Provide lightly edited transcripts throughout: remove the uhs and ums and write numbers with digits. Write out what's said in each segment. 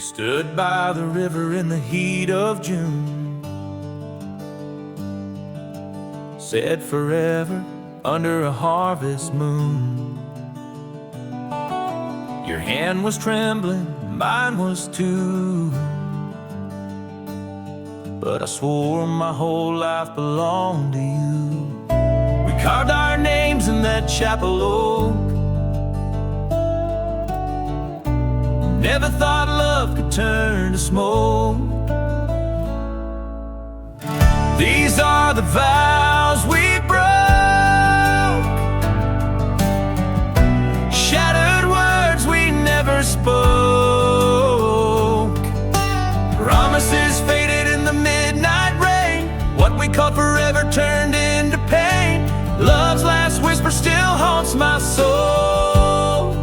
stood by the river in the heat of June, said forever under a harvest moon. Your hand was trembling, mine was too, but I swore my whole life belonged to you. We carved our names in that chapel oak. Never thought love could turn to smoke. These are the vows we broke, shattered words we never spoke, promises faded in the midnight rain. What we called forever turned into pain. Love's last whisper still haunts my soul,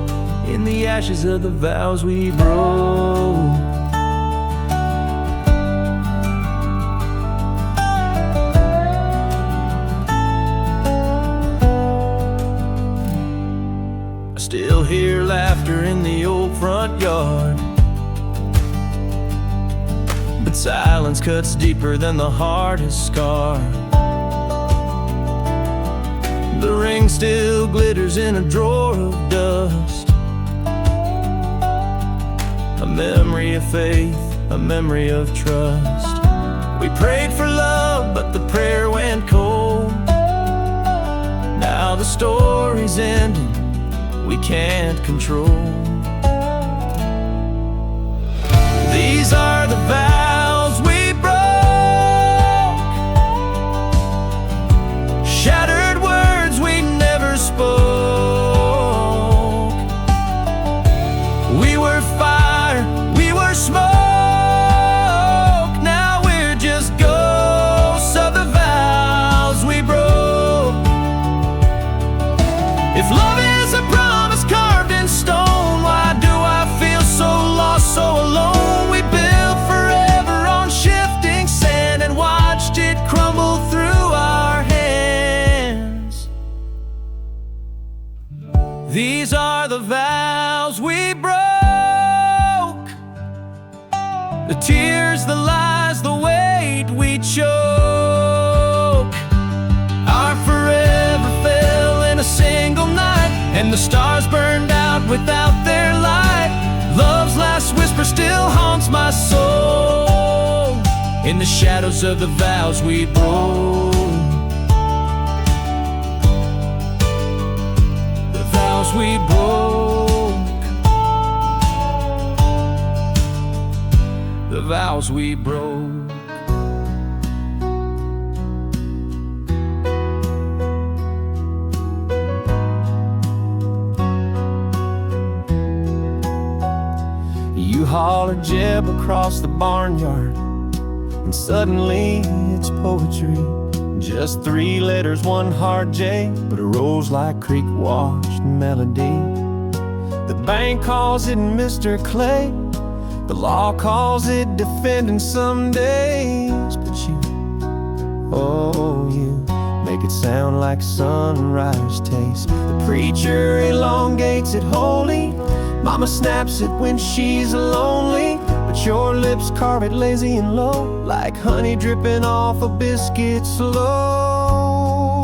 in the ashes of the vows we broke. I still hear laughter in the old front yard, but silence cuts deeper than the hardest scar. The ring still glitters in a drawer of dust, a memory of faith, a memory of trust. We prayed for love, but the prayer went cold. Now the story's ending, we can't control. These are the vows we broke, shattered words we never spoke. We were fire, we were smoke. Now we're just ghosts of the vows we broke. If love is a promise carved in stone, why do I feel so lost, so alone? We built forever on shifting sand and watched it crumble through our hands. These are the vows we broke, the tears, the lies, the weight we choke. Our forever fell in a single night, and the stars burned out without their light. Love's last whisper still haunts my soul, in the shadows of the vows we broke. The vows we broke, the vows we broke. You holler Jeb across the barnyard, and suddenly it's poetry. Just 3 letters, 1 hard J, but a rose like creek washed melody. The bank calls it Mr. Clay, the law calls it defending some days. But you, oh you, make it sound like sunrise taste. The preacher elongates it holy, mama snaps it when she's lonely, but your lips carve it lazy and low, like honey dripping off a biscuit slow.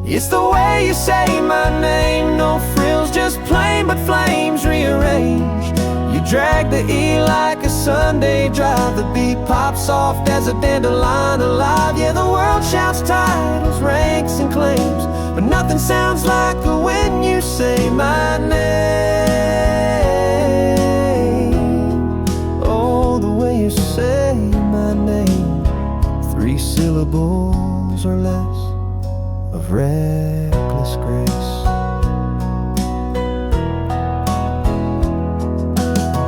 It's the way you say my name, no frills, just plain but flames rearranged. You drag the E like a Sunday drive, the beat pops soft as a dandelion alive. Yeah, the world shouts titles, ranks and claims, but nothing sounds like when you say my name. Oh, the way you say my name, 3 syllables or less of reckless grace.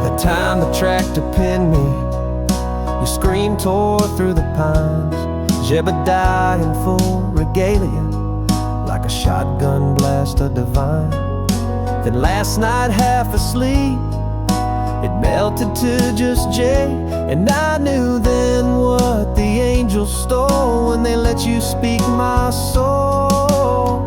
The time the tractor pinned me, your scream tore through the pines. Jebediah in full regalia, like a shotgun blast of divine. Then last night half asleep, it melted to just J, and I knew then what the angels stole when they let you speak my soul.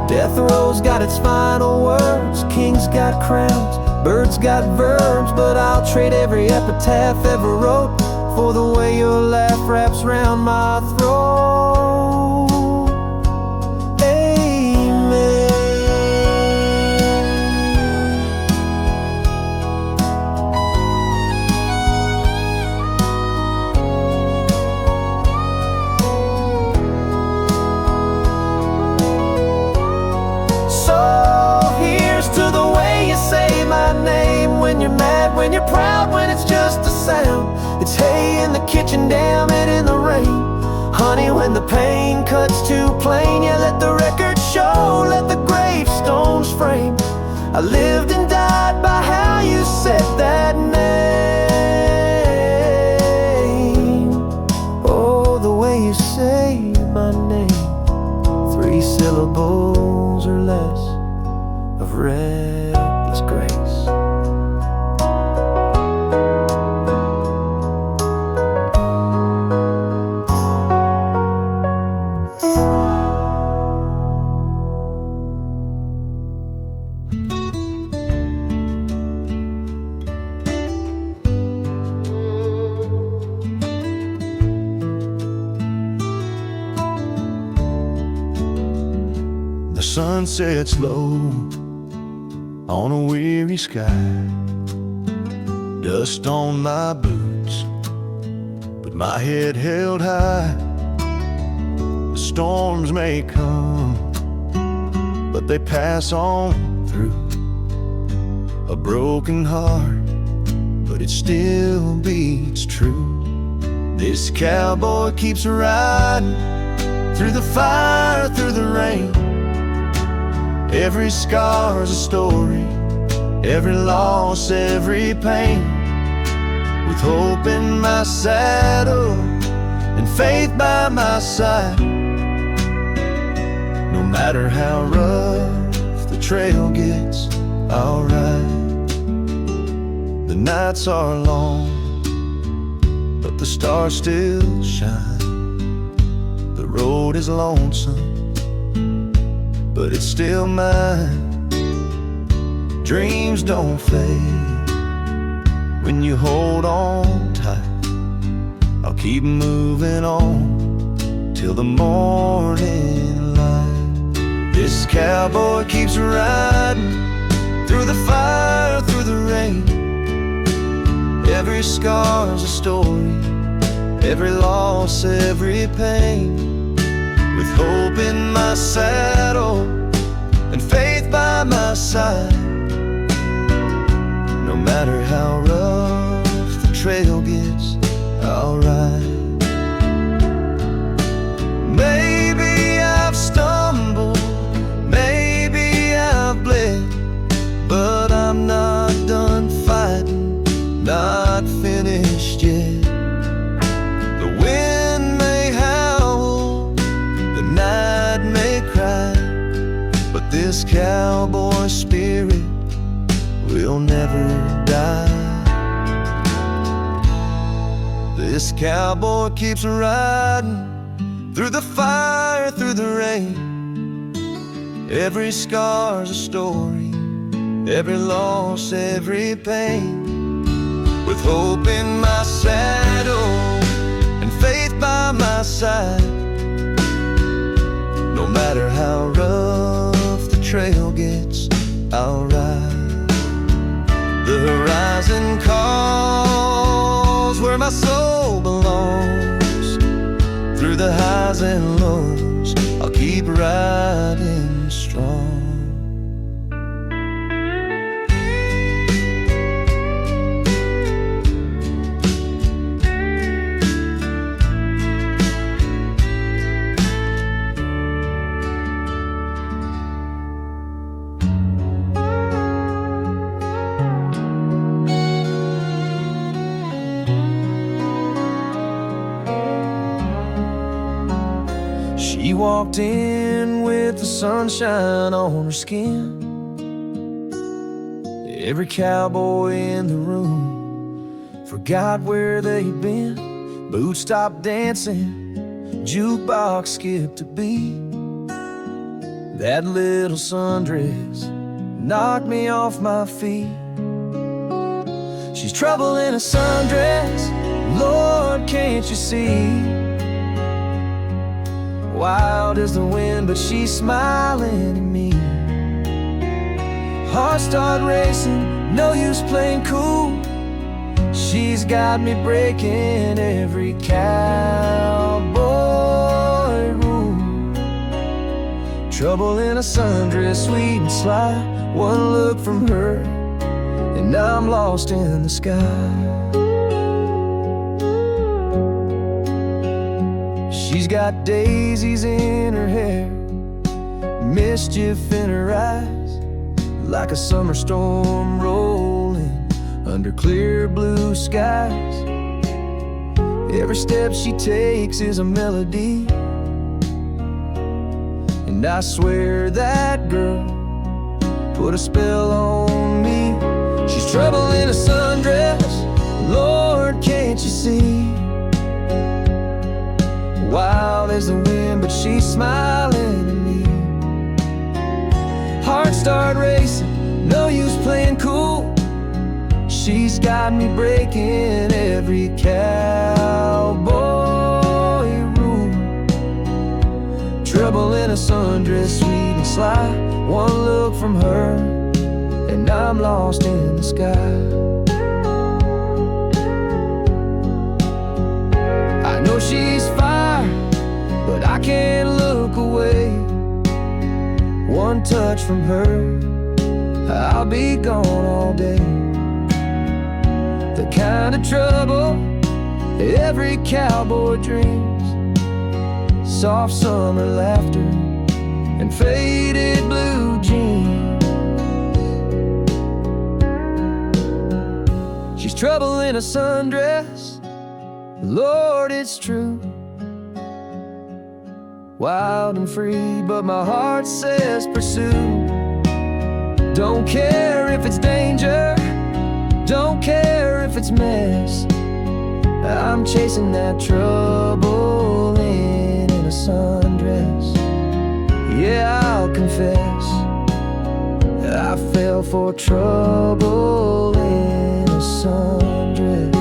Death row's got its final words, kings got crowns, birds got verbs, but I'll trade every epitaph ever wrote for the way your laugh wraps round my throat. Amen. So here's to the way you say my name, when you're mad, when you're proud, when it's just a sound. It's hay in the kitchen, damn it, in the rain. Honey, when the pain cuts too plain, yeah, let the record show, let the gravestones frame. I lived and died by how you said that name. Oh, the way you say my name, 3 syllables or less of reckless grace. The sun sets low on a weary sky, dust on my boots, but my head held high. The storms may come, but they pass on through. A broken heart, but it still beats true. This cowboy keeps riding through the fire, through the rain. Every scar's a story, every loss, every pain. With hope in my saddle and faith by my side, no matter how rough the trail gets, I'll ride. The nights are long, but the stars still shine. The road is lonesome, but it's still mine. Dreams don't fade when you hold on tight. I'll keep moving on till the morning light. This cowboy keeps riding through the fire, through the rain. Every scar's a story, every loss, every pain. With hope in my saddle and faith by my side, no matter how rough the trail gets, I'll ride. Maybe I've stumbled, maybe I've bled, but I'm not done fighting, not finished yet. The wind may howl, the night may cry, but this cowboy spirit will never die. This cowboy keeps riding through the fire, through the rain. Every scar's a story, every loss, every pain. With hope in my saddle and faith by my side, no matter how rough the trail gets, I'll ride. The horizon calls where my soul belongs. Through the highs and lows, I'll keep riding strong. She walked in with the sunshine on her skin. Every cowboy in the room forgot where they'd been. Boots stopped dancing, jukebox skipped a beat. That little sundress knocked me off my feet. She's trouble in a sundress, Lord, can't you see? Wild as the wind, but she's smiling at me. Heart start racing, no use playing cool. She's got me breaking every cowboy rule. Trouble in a sundress, sweet and sly. One look from her, and I'm lost in the sky. She's got daisies in her hair, mischief in her eyes, like a summer storm rolling under clear blue skies. Every step she takes is a melody, and I swear that girl put a spell on me. She's trouble in a sundress, Lord, can't you see? Wild as the wind, but she's smiling at me. Heart start racing, no use playing cool. She's got me breaking every cowboy rule. Trouble in a sundress, sweet and sly. One look from her, and I'm lost in the sky. I know she's fire, but I can't look away. One touch from her, I'll be gone all day. The kind of trouble every cowboy dreams. Soft summer laughter and faded blue jeans. She's trouble in a sundress, Lord, it's true. Wild and free, but my heart says pursue. Don't care if it's danger, don't care if it's mess. I'm chasing that trouble in a sundress. Yeah, I'll confess, I fell for trouble in a sundress.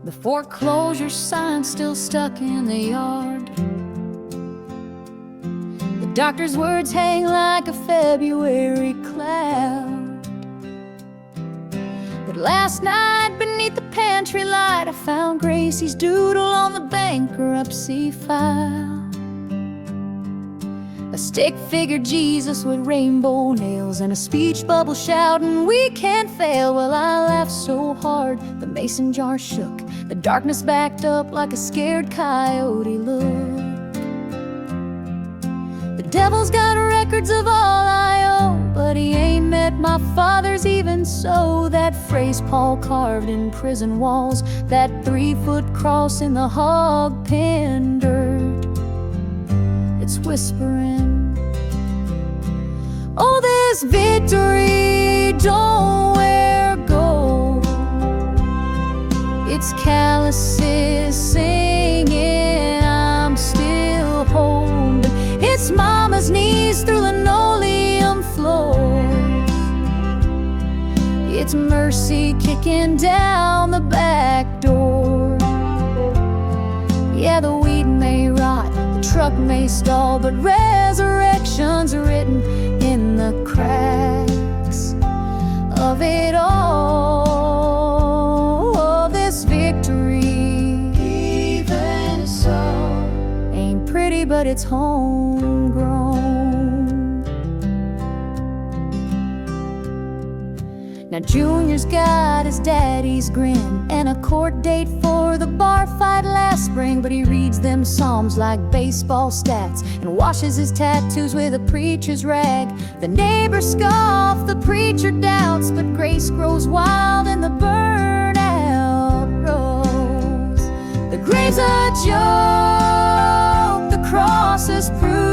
The foreclosure sign still stuck in the yard. The doctor's words hang like a February cloud. But last night beneath the pantry light, I found Gracie's doodle on the bankruptcy file. A stick-figured Jesus with rainbow nails and a speech bubble shouting, "We can't fail." Well, I laughed so hard the mason jar shook. The darkness backed up like a scared coyote look. The devil's got records of all I owe, but he ain't met my father's even so. That phrase Paul carved in prison walls, that 3-foot cross in the hog pen dirt, it's whispering, oh, this victory don't wear gold. It's calluses singing, I'm still home. It's mama's knees through linoleum floors. It's mercy kicking down the back door. Yeah, the wheat may rot, the truck may stall, but resurrection's written in the cracks of it all. This victory, even so, ain't pretty, but it's homegrown. Now Junior's got his daddy's grin and a court date for the bar fight last spring, but he reads them psalms like baseball stats and washes his tattoos with a preacher's rag. The neighbors scoff, the preacher doubts, but grace grows wild in the burnout rows. The grave's a joke, the cross is proof.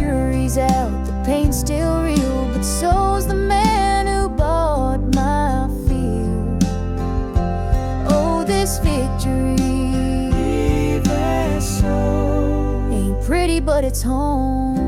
jury's out, the pain's still real, but so's the man who bought my field. Oh, this victory, even so, ain't pretty, but it's homegrown.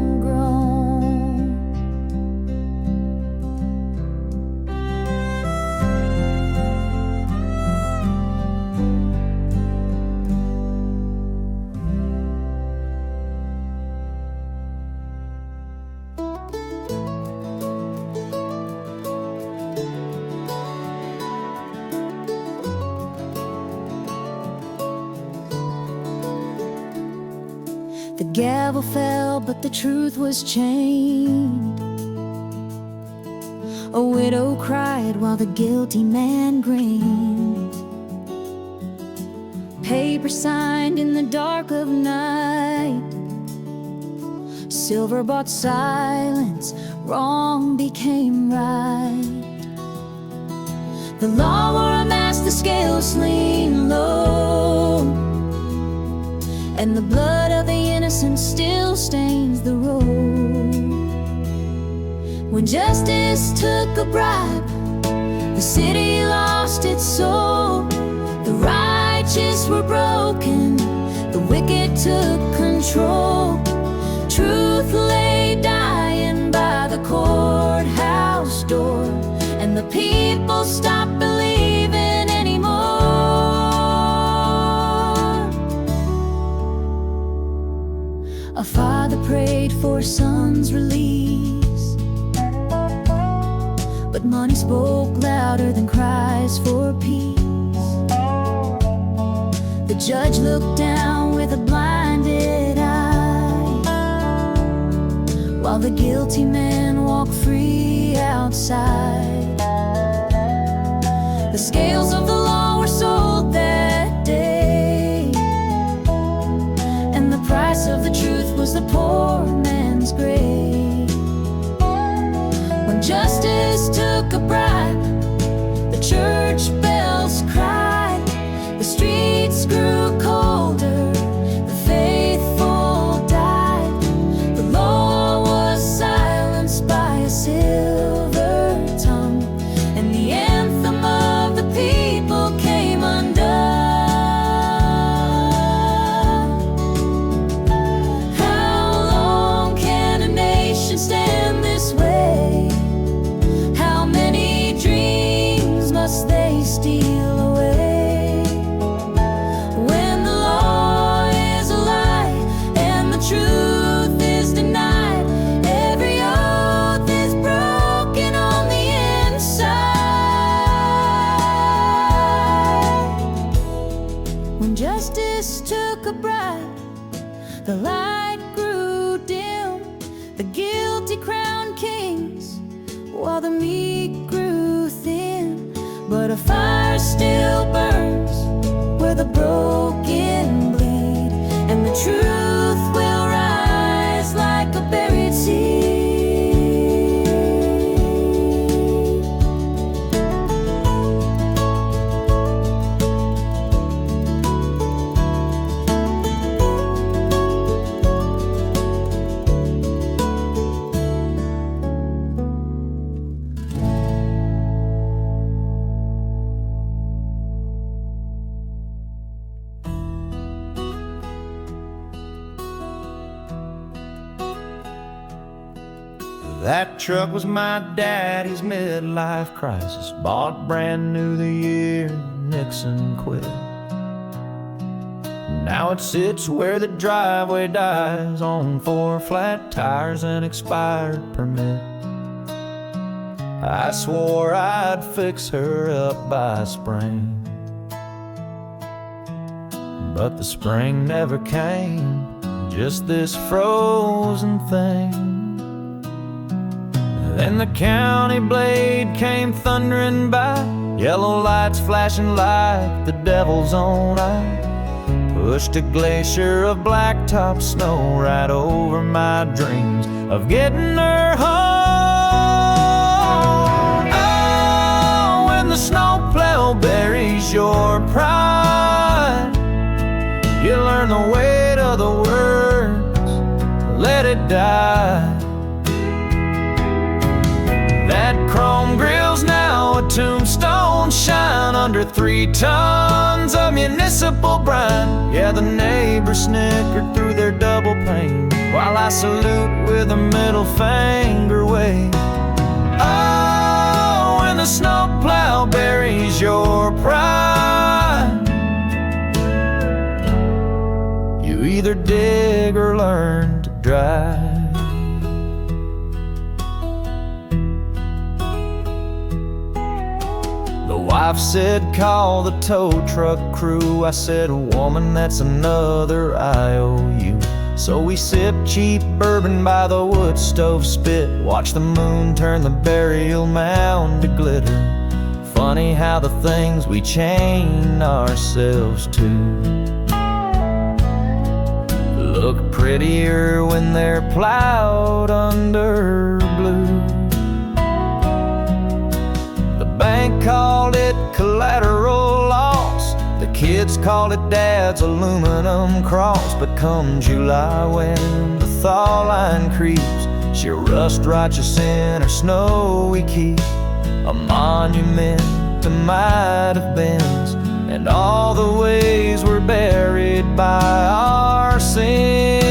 The gavel fell, but the truth was chained. A widow cried while the guilty man grinned. Paper signed in the dark of night. Silver bought silence, wrong became right. The law wore a mask, the scales lean low, and the blood of the innocent still stains the road. When justice took a bribe, the city lost its soul. The righteous were broken, the wicked took control. Truth lay dying by the courthouse door, and the people stopped believing anymore. A father prayed for son's release, but money spoke louder than cries for peace. The judge looked down with a blinded eye, while the guilty man walked free outside. The scales of the law were sold that day, and the price of the truth was the poor man's grave. When justice took a bribe, the church bells cried, the streets grew colder, the faithful died. The law was silenced by a silver tongue, and the anthem of the people came undone. How long can a nation stand this way? How many dreams must they steal away? When the law is a lie and the truth is denied, every oath is broken on the inside. When justice took a bribe, the light grew dim, the guilty crowned kings, while the meek grew thin. But a fire still burns where the broken bleed, and the truth will rise like a buried seed. That truck was my daddy's midlife crisis, bought brand new the year Nixon quit. Now it sits where the driveway dies, on 4 flat tires and expired permit. I swore I'd fix her up by spring, but the spring never came, just this frozen thing. Then the county blade came thundering by, yellow lights flashing like the devil's own eye. Pushed a glacier of blacktop snow right over my dreams of getting her home. Oh, when the snowplow buries your pride, you learn the weight of the words, let it die. That chrome grill's now a tombstone shine under 3 tons of municipal brine. Yeah, the neighbors snickered through their double pane while I salute with a middle finger wave. Oh, when the snowplow buries your pride, you either dig or learn to drive. The wife said, call the tow truck crew. I said, woman, that's another IOU. So we sipped cheap bourbon by the wood stove spit, watch the moon turn the burial mound to glitter. Funny how the things we chain ourselves to look prettier when they're plowed under blue. The bank called it collateral loss, the kids called it Dad's aluminum cross. But come July when the thaw line creeps, she'll rust righteous in her snowy keep, a monument to might have beens and all the ways we're buried by our sins.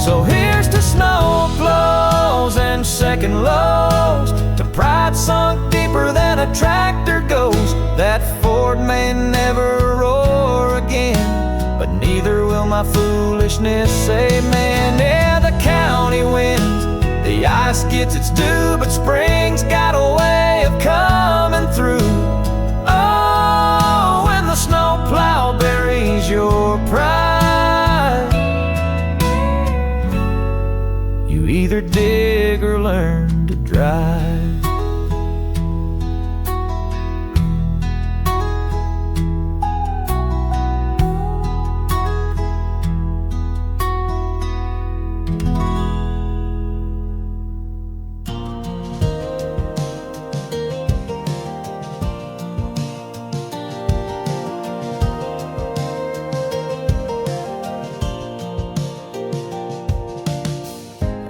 So here's to snowplows and second lows, to pride sunk deeper than a tractor goes. That Ford may never roar again, but neither will my foolishness, amen. Yeah, the county wins, the ice gets its due, but spring's got a way of coming through. Oh, when the snowplow buries your pride, you either dig or learn to drive.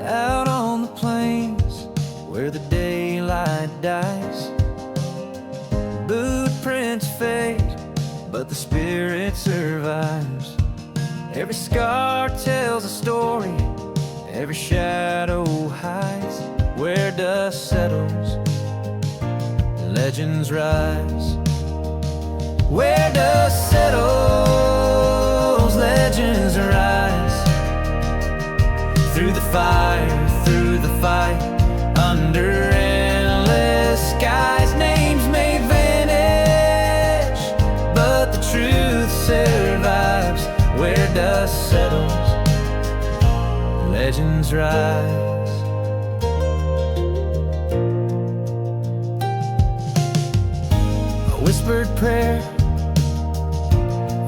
Out on the plains where the daylight dies, boot prints fade, but the spirit survives. Every scar tells a story, every shadow hides. Where dust settles, legends rise. Where dust settles, legends rise. Through the fire, through the fight, under endless skies, names may vanish, but the truth survives. Where dust settles, legends rise. A whispered prayer,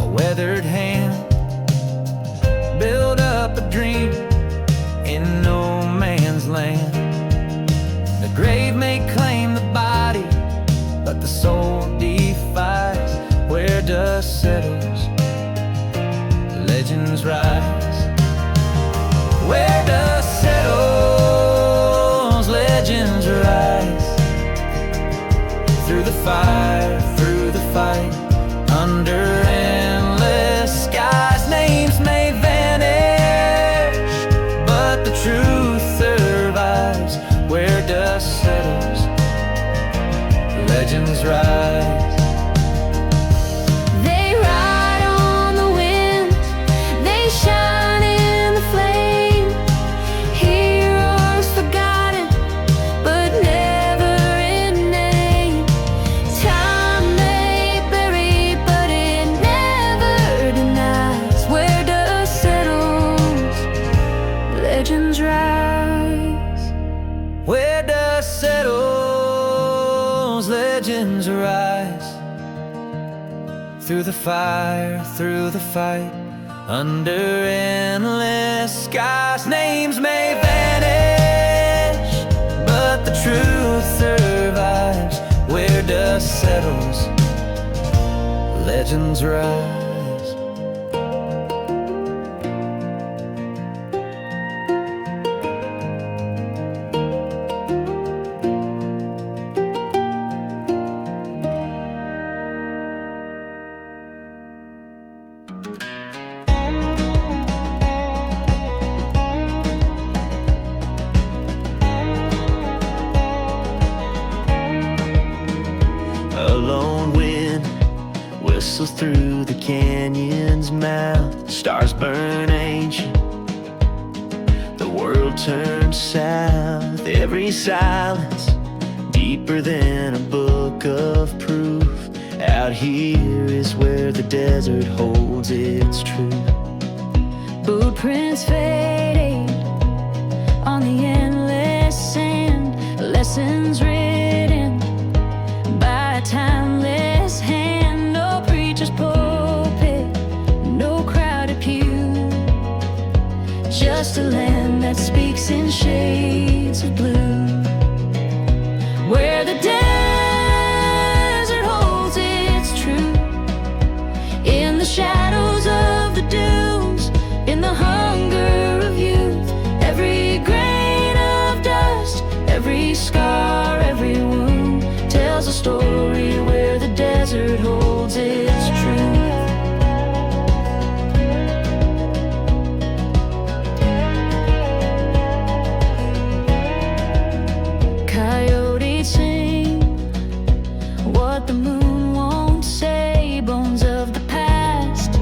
a weathered hand, build up a dream in no man's land. The grave may claim the body, but the soul defies. Where dust settles, legends rise. Where dust settles, legends rise. Through the fire, through the fight, under endless skies, names may vanish, but the truth survives. Where dust settles, legends rise. They ride on the wind, they shine in the flame. Heroes forgotten, but never in name. Time may bury, but it never denies. Where dust settles, legends rise. Where dust settles, legends rise. Through the fire, through the fight, under endless skies, names may vanish, but the truth survives. Where dust settles, legends rise. lone wind whistles through the canyon's mouth. Stars burn ancient, the world turns south. Every silence deeper than a book of proof. Out here is where the desert holds its truth. Boot prints fading on the endless sand. Lessons written by a timeless hand. No preacher's pulpit, no crowded pew, just a land that speaks in shades of blue. Where the desert holds its truth, in the shadows of the dunes, in the hunger of youth. Every grain of dust, every scar, every wound tells a story where the desert holds its truth. Coyotes sing what the moon won't say. Bones of the past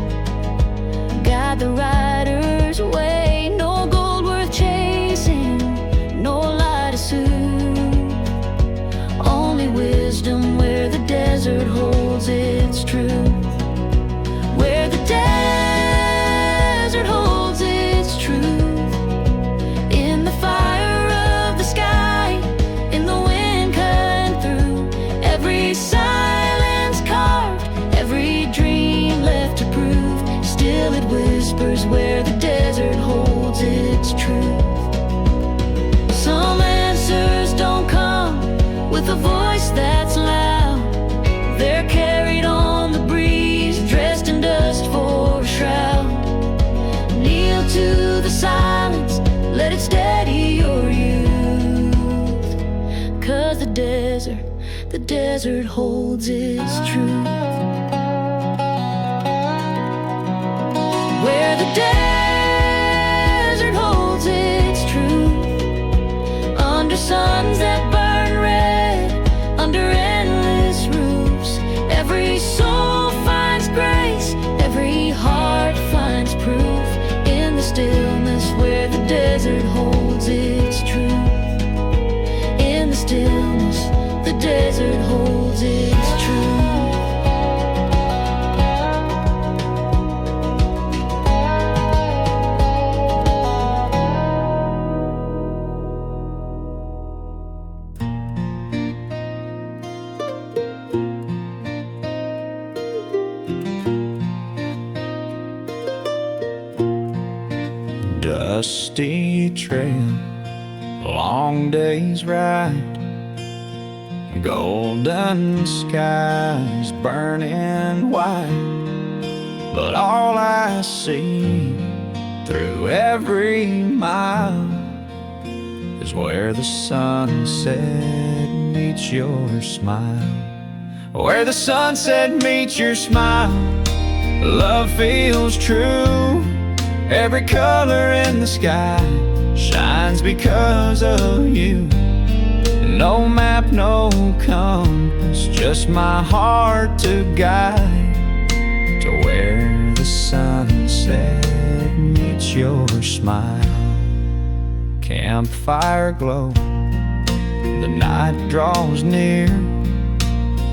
guide the rider's way. No gold worth chasing, no lie to soothe, only wisdom where the desert holds its truth. Where the desert holds its truth, in the fire of the sky, in the wind cutting through. Every silence carved, every dream left to prove. Still it whispers where the desert holds its truth. Some answers don't come with a voice that's loud. They're carried on the breeze, dressed in dust for a shroud. Kneel to the silence, let it steady your youth. 'Cause the desert holds its truth. Where the desert holds its truth, under suns that burn red, under endless roofs. Every soul finds grace, every heart finds proof, in the stillness where the desert holds its truth. In the stillness, the desert holds its truth. Dusty trail, long day's ride, golden skies burning white. But all I see through every mile is where the sunset meets your smile. Where the sunset meets your smile, love feels true. Every color in the sky shines because of you. No map, no compass, just my heart to guide to where the sunset meets your smile. Campfire glow, the night draws near.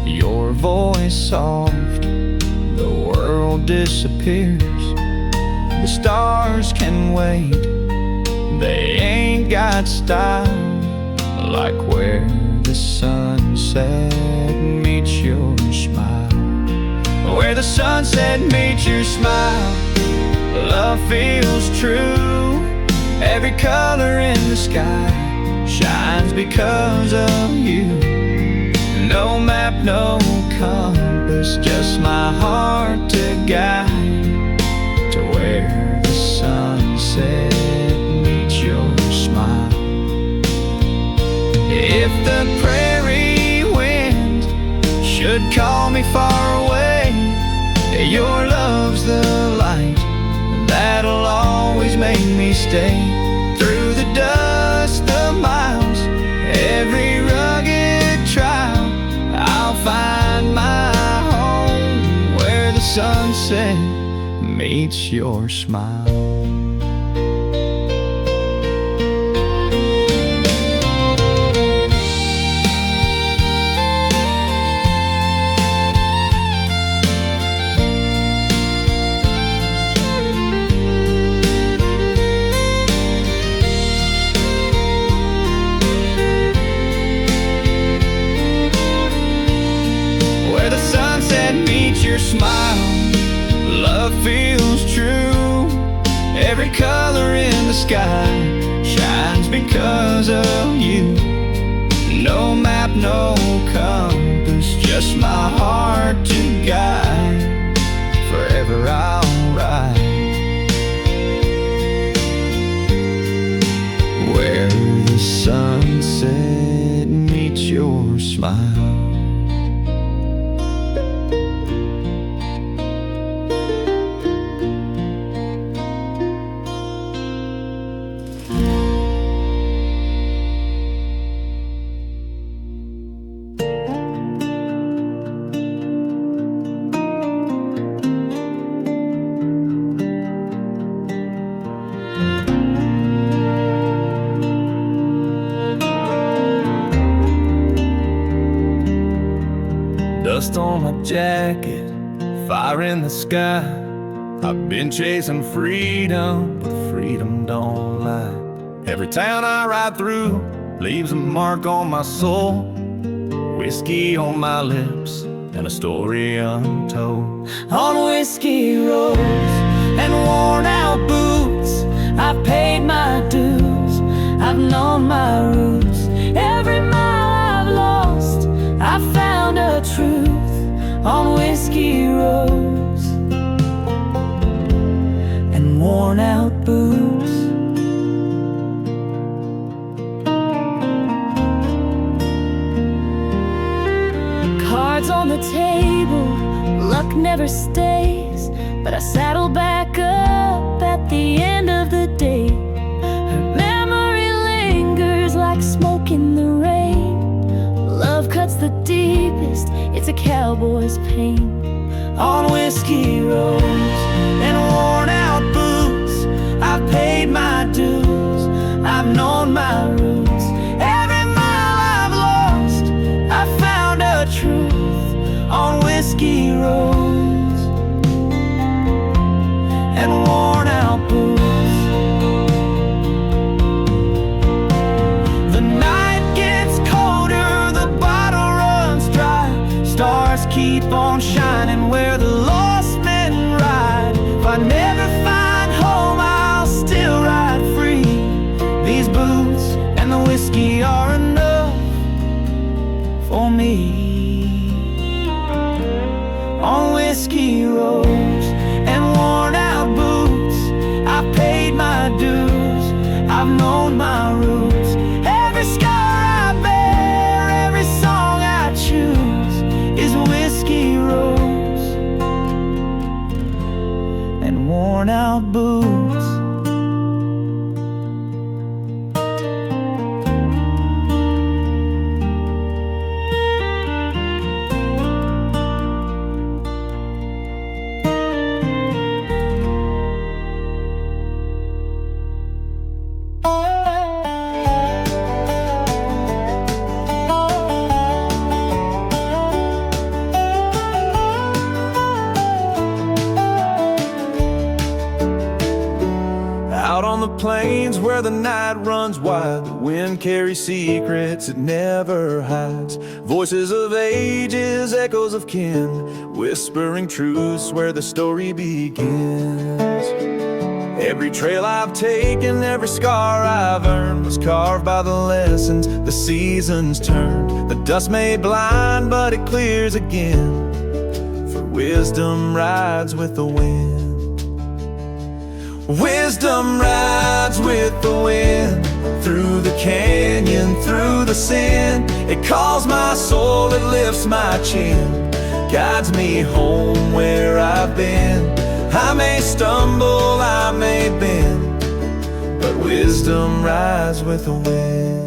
Your voice soft, the world disappears. The stars can wait, they ain't got style, like where the sunset meets your smile. Where the sunset meets your smile, love feels true. Every color in the sky shines because of you. No map, no compass, just my heart to guide to where the sunset meets your smile. If the prairie wind should call me far away, your love's the light that'll always make me stay. Through the dust, the miles, every rugged trial, I'll find my meets your smile. Where the sunset meets your smile, love feels true. Every color in the sky shines because of you. No map, no compass, just my heart to guide. Forever I'll ride where the sunset meets your smile. Dust on my jacket, fire in the sky. I've been chasing freedom, but freedom don't lie. Every town I ride through leaves a mark on my soul. Whiskey on my lips and a story untold. On whiskey roads and worn out boots, I've paid my dues, I've known my roots. Every mile I've lost, I've found a truth on whiskey roads and worn out boots. Cards on the table, luck never stays, but I saddle back up at the end of the day. Her memory lingers like smoke in the rain. Love cuts the deepest, it's a cowboy's pain. On whiskey roads and worn out boots, I've paid my dues, I've known my roots. Every mile I've lost, I've found a truth on whiskey roads and worn out boots. The night gets colder, the bottle runs dry. Stars keep on shining where the lost men ride. If I never find home, I'll still ride free. These boots and the whiskey are enough for me. On whiskey roads and worn out boots, I've paid my dues, I've known my roots. Every scar I bear, every song I choose is whiskey roads and worn out boots. Out on the plains where the night runs wide, the wind carries secrets it never hides. Voices of ages, echoes of kin, whispering truths where the story begins. Every trail I've taken, every scar I've earned was carved by the lessons the seasons turned. The dust may blind, but it clears again, for wisdom rides with the wind. Wisdom rides with the wind, through the canyon, through the sin. It calls my soul, it lifts my chin, guides me home where I've been. I may stumble, I may bend, but wisdom rides with the wind.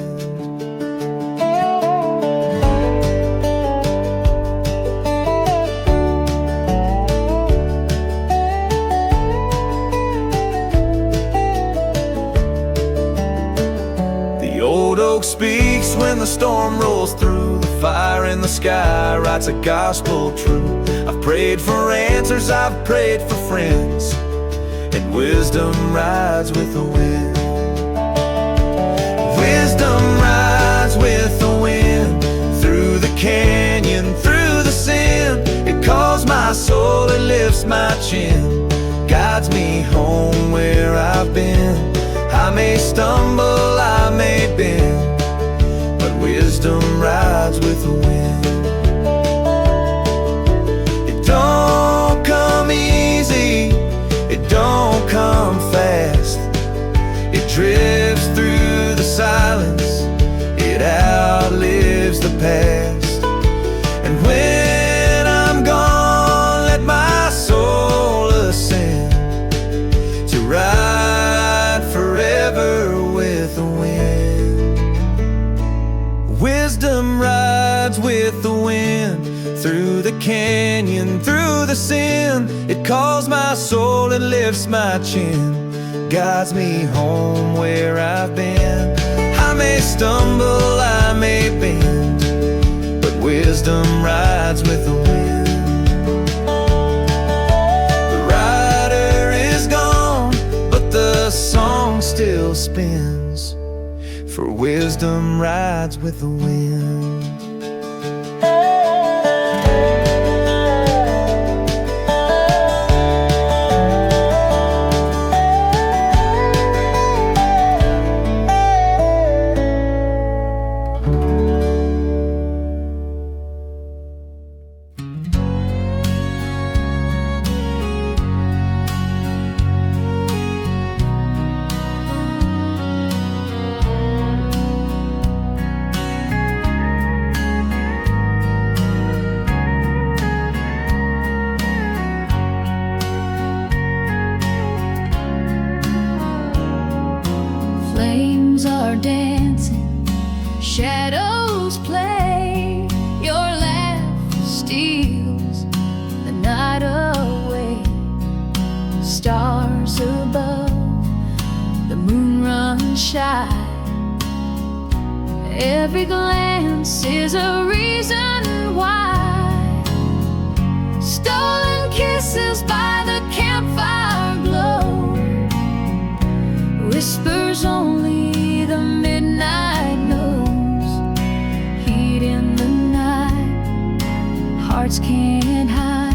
the storm rolls through, the fire in the sky writes a gospel truth. I've prayed for answers, I've prayed for friends, and wisdom rides with the wind. Wisdom rides with the wind, through the canyon, through the sin. It calls my soul, it lifts my chin, guides me home where I've been. I may stumble, I may bend, but wisdom rides with the wind. It don't come easy, it don't come fast. It drifts through the silence, it outlives the past. And when I'm gone, let my soul ascend to ride forever with the wind. Wisdom rides with the wind, through the canyon, through the sin. It calls my soul, it lifts my chin, guides me home where I've been. I may stumble, I may bend, but wisdom rides with the wind. The rider is gone, but the song still spins, for wisdom rides with the wind. Flames are dancing, shadows play. Your laugh steals the night away. Stars above, the moon runs shy. Every glance is a reason why. Stolen kisses by the campfire glow, whispers only the midnight knows. Heat in the night, hearts can't hide.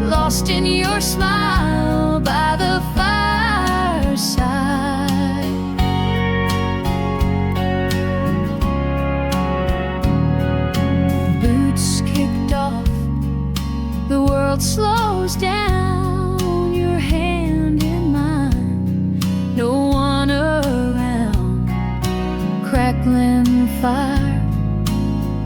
Lost in your smile by the fireside. Boots kicked off, the world slows down. Your hand in mine, no one around. Crackling fire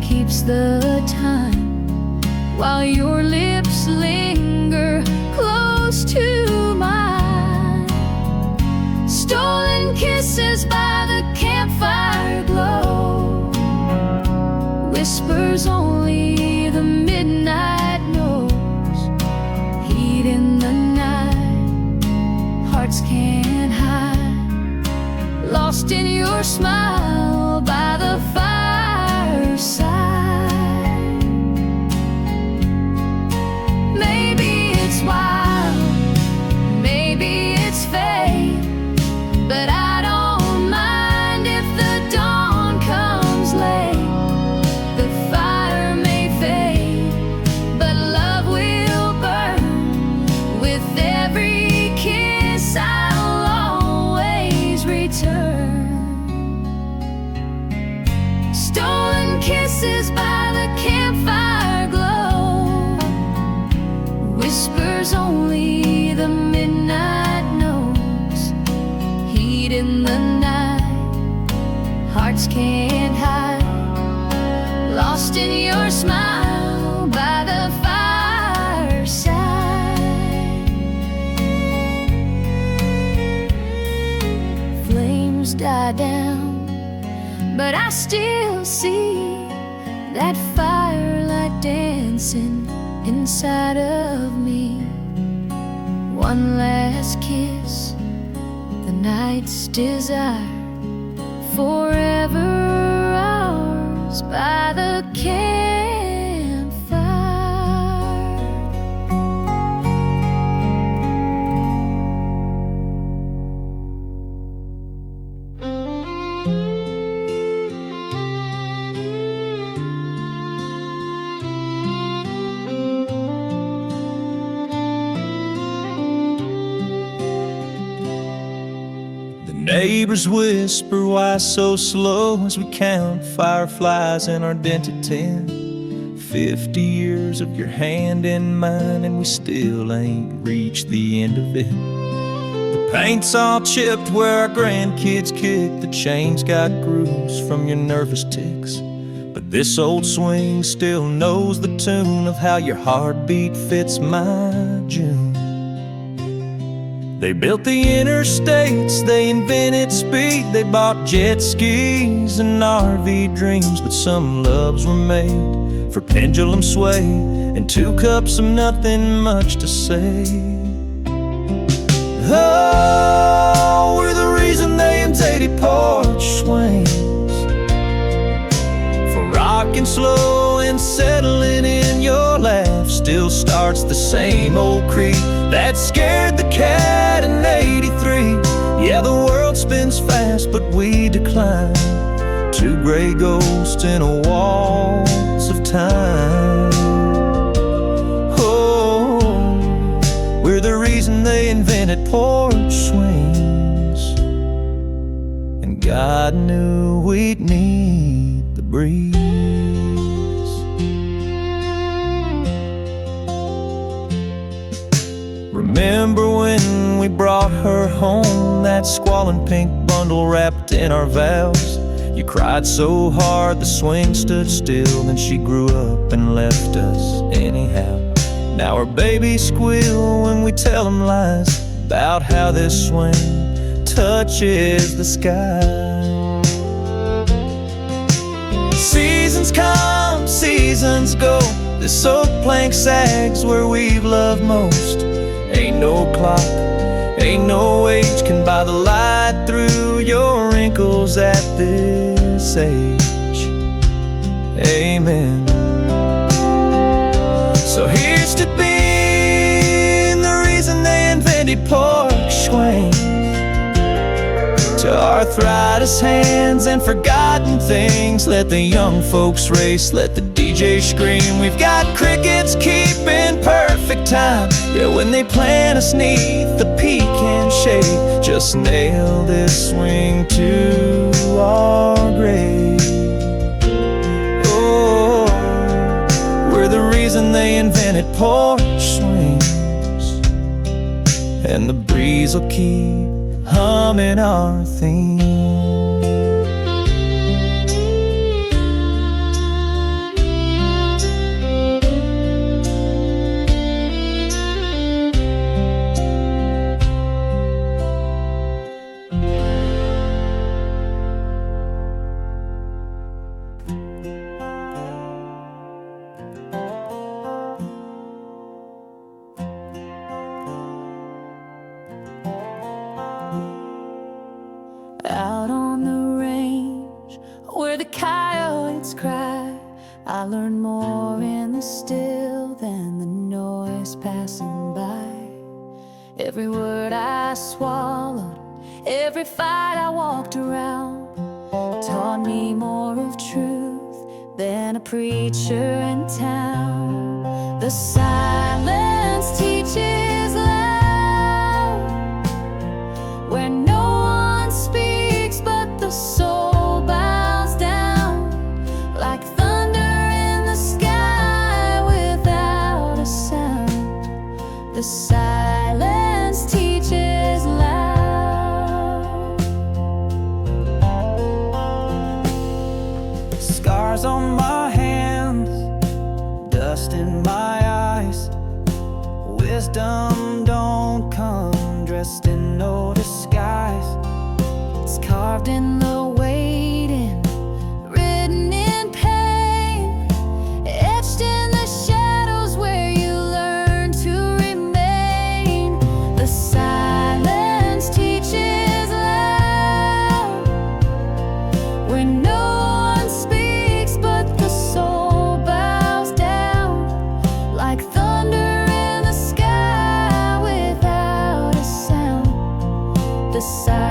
keeps the time, while your lips linger close to mine. Stolen kisses by the campfire glow, whispers only the midnight knows. Heat in the night, hearts can't hide. Lost in your smile by the fireside. Maybe it's wild, maybe it's fate, but I don't mind if the dawn comes late. The fire may fade, but love will burn. With every kiss I'll always return. Stolen kisses by the campfire glow, whispers only the midnight knows. Heat in the night, hearts can't hide. Lost in your smile by the fireside. Flames die down, but I still see that firelight dancing inside of me. One last kiss, the night's desire, forever I hours by the campfire. Neighbors whisper, why so slow, as we count fireflies in our dented tin. 50 years of your hand in mine, and we still ain't reached the end of it. The paint's all chipped where our grandkids kick. The chains got grooves from your nervous ticks. But this old swing still knows the tune of how your heartbeat fits my June. They built the interstates, they invented speed. They bought jet skis and RV dreams. But some loves were made for pendulum sway and 2 cups of nothing much to say. Oh, we're the reason they invented porch swings, for rocking slow and settling in. Your laugh still starts the same old creek that scared the cat in '83. Yeah, the world spins fast, but we decline. 2 gray ghosts in a waltz of time. Oh, we're the reason they invented porch swings, and God knew we'd need the breeze. Remember when we brought her home, that squalling pink bundle wrapped in our vows? You cried so hard the swing stood still, then she grew up and left us anyhow. Now our babies squeal when we tell them lies about how this swing touches the sky. Seasons come, seasons go. This oak plank sags where we've loved most. Ain't no clock, ain't no age can buy the light through your wrinkles at this age. Amen. So here's to being the reason they invented porch swings, to arthritis hands and forgotten things. Let the young folks race, let the DJ scream. We've got crickets keeping perfect time. Yeah, when they plant us neath the pecan shade, just nail this swing to our grave. Oh, we're the reason they invented porch swings, and the breeze will keep humming our theme. Out on the range where the coyotes cry, I learned more in the still than the noise passing by. Every word I swallowed, every fight I walked around, taught me more of truth than a preacher in town. The silence teaches loud, where no one speaks but the soul bows down, like thunder in the sky without a sound. The silence teaches loud. Scars on my hands, dust in my eyes. Wisdom don't come dressed in no disguise. It's carved in the waiting, written in pain, etched in the shadows where you learn to remain. The silence teaches loud, when no one speaks but the side.